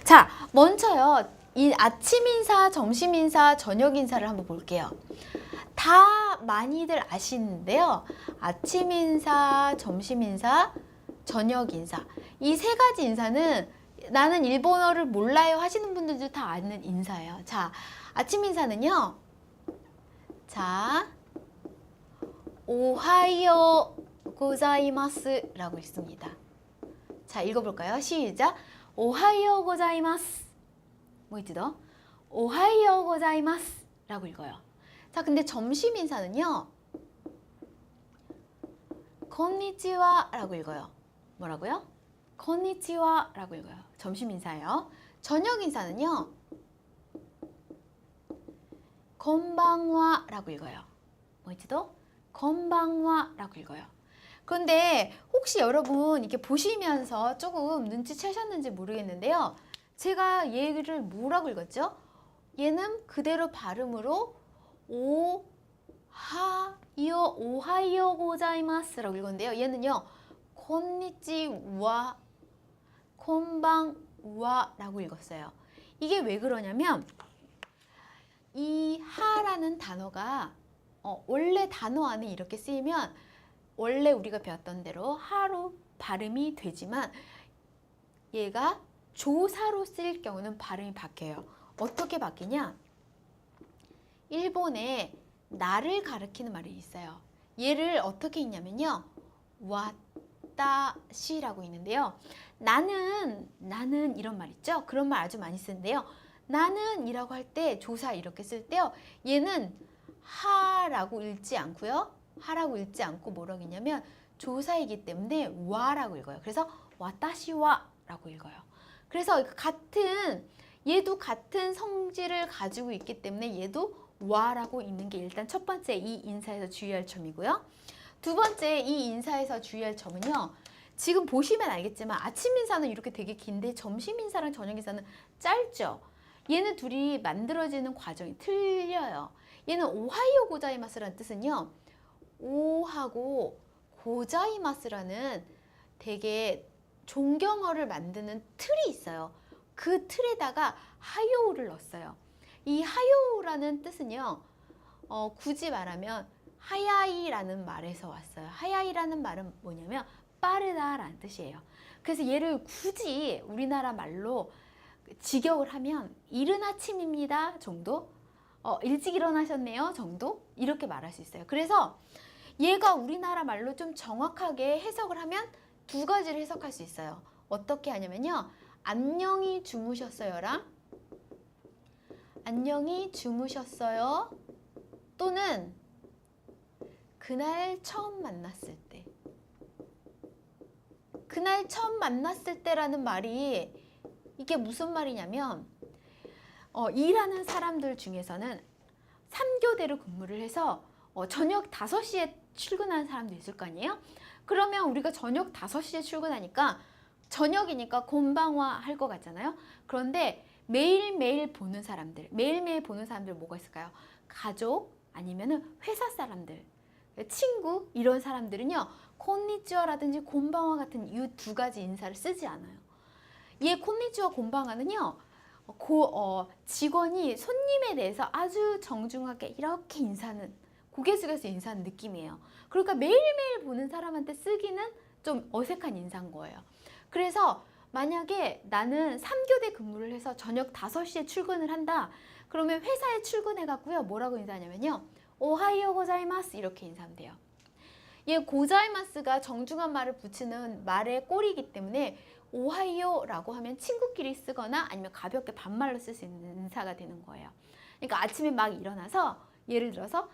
자, 먼저요. 이 아침 인사, 점심 인사, 저녁 인사를 한번 볼게요. 다 많이들 아시는데요. 아침 인사, 점심 인사, 저녁 인사. 이 세 가지 인사는 나는 일본어를 몰라요 하시는 분들도 다 아는 인사예요. 자, 아침 인사는요. 자, 오하요 고자이마스 라고 있습니다. 자, 읽어볼까요? 시작! 오하요 고자이마스. 뭐 있지 더? 오하요 고자이마스 라고 읽어요. 자, 근데 점심 인사는요. konnichiwa 라고 읽어요. 뭐라고요? konnichiwa 라고 읽어요. 점심 인사예요. 저녁 인사는요. konbanwa 라고 읽어요. 뭐 있지 더? konbanwa 라고 읽어요. 그런데 혹시 여러분 이렇게 보시면서 조금 눈치채셨는지 모르겠는데요. 제가 얘를 뭐라고 읽었죠? 얘는 그대로 발음으로 오하요 고자이마스 라고 읽었는데요. 얘는요. 콘니치와 콘방와 라고 읽었어요. 이게 왜 그러냐면 이 하라는 단어가 원래 단어 안에 이렇게 쓰이면 원래 우리가 배웠던 대로 하로 발음이 되지만 얘가 조사로 쓰일 경우는 발음이 바뀌어요. 어떻게 바뀌냐? 일본에 나를 가리키는 말이 있어요. 얘를 어떻게 읽냐면요. 와타시라고 있는데요. 나는 이런 말 있죠? 그런 말 아주 많이 쓰는데요. 나는 이라고 할 때 조사 이렇게 쓸 때요. 얘는 하라고 읽지 않고요. 하라고 읽지 않고 뭐라고 읽냐면 조사이기 때문에 와라고 읽어요. 그래서 와타시와 라고 읽어요. 그래서 얘도 같은 성질을 가지고 있기 때문에 얘도 와라고 읽는 게 일단 첫 번째 이 인사에서 주의할 점이고요. 두 번째 이 인사에서 주의할 점은요. 지금 보시면 알겠지만 아침 인사는 이렇게 되게 긴데 점심 인사랑 저녁 인사는 짧죠. 얘는 둘이 만들어지는 과정이 틀려요. 얘는 오하이오 고자이마스라는 뜻은요. 오하고 고자이마스라는 되게 존경어를 만드는 틀이 있어요. 그 틀에다가 하요를 넣었어요. 이 하요라는 뜻은요. 굳이 말하면 하야이라는 말에서 왔어요. 하야이라는 말은 뭐냐면 빠르다라는 뜻이에요. 그래서 얘를 굳이 우리나라 말로 직역을 하면 이른 아침입니다 정도? 일찍 일어나셨네요 정도? 이렇게 말할 수 있어요. 그래서 얘가 우리나라 말로 좀 정확하게 해석을 하면 두 가지를 해석할 수 있어요. 어떻게 하냐면요. 안녕히 주무셨어요랑 안녕히 주무셨어요 또는 그날 처음 만났을 때. 그날 처음 만났을 때라는 말이 이게 무슨 말이냐면 일하는 사람들 중에서는 3교대로 근무를 해서 저녁 5시에 출근하는 사람도 있을 거 아니에요? 그러면 우리가 저녁 5시에 출근하니까 저녁이니까 곤방화 할 것 같잖아요. 그런데 매일매일 보는 사람들 뭐가 있을까요? 가족 아니면은 회사 사람들, 친구 이런 사람들은요. 콘니치와라든지 곤방화 같은 이 두 가지 인사를 쓰지 않아요. 얘 콘니치와 곤방화는요. 직원이 손님에 대해서 아주 정중하게 이렇게 고개 숙여서 인사하는 느낌이에요. 그러니까 매일매일 보는 사람한테 쓰기는 좀 어색한 인사인 거예요. 그래서 만약에 나는 3교대 근무를 해서 저녁 5시에 출근을 한다. 그러면 회사에 출근해갖고요. 뭐라고 인사하냐면요. 오하이오 고자이마스 이렇게 인사하면 돼요. 얘 고자이마스가 정중한 말을 붙이는 말의 꼴이기 때문에 오하이오라고 하면 친구끼리 쓰거나 아니면 가볍게 반말로 쓸 수 있는 인사가 되는 거예요. 그러니까 아침에 막 일어나서 예를 들어서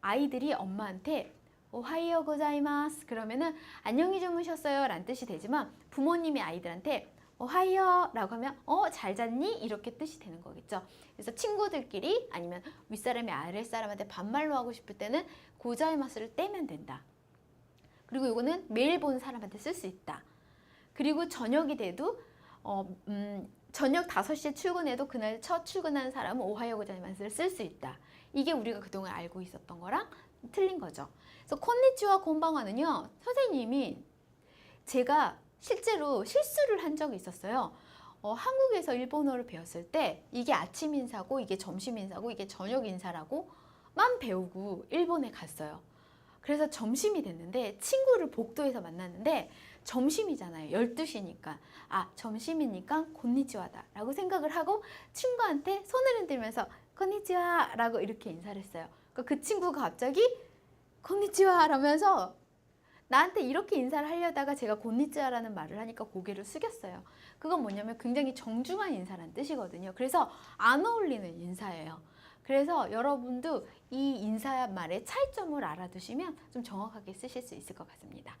아이들이 엄마한테 오하이오 고자이마스 그러면은 안녕히 주무셨어요 라는 뜻이 되지만 부모님이 아이들한테 오하이오 라고 하면 잘 잤니? 이렇게 뜻이 되는 거겠죠. 그래서 친구들끼리 아니면 윗사람이 아랫사람한테 반말로 하고 싶을 때는 고자이마스를 떼면 된다. 그리고 이거는 매일 보는 사람한테 쓸 수 있다. 그리고 저녁이 돼도 저녁 5시에 출근해도 그날 첫 출근하는 사람은 오하이오 고자이마스를 쓸 수 있다. 이게 우리가 그동안 알고 있었던 거랑 틀린 거죠. 그래서 콘니치와 곤방화는요. 선생님이 제가 실제로 실수를 한 적이 있었어요. 한국에서 일본어를 배웠을 때 이게 아침 인사고 이게 점심 인사고 이게 저녁 인사라고만 배우고 일본에 갔어요. 그래서 점심이 됐는데 친구를 복도에서 만났는데 점심이잖아요. 12시니까. 아, 점심이니까 곤니치와다 라고 생각을 하고 친구한테 손을 흔들면서 곤니치와 라고 이렇게 인사를 했어요. 그 친구가 갑자기 곤니치와 라면서 나한테 이렇게 인사를 하려다가 제가 곤니치와라는 말을 하니까 고개를 숙였어요. 그건 뭐냐면 굉장히 정중한 인사란 뜻이거든요. 그래서 안 어울리는 인사예요. 그래서 여러분도 이 인사말의 차이점을 알아두시면 좀 정확하게 쓰실 수 있을 것 같습니다.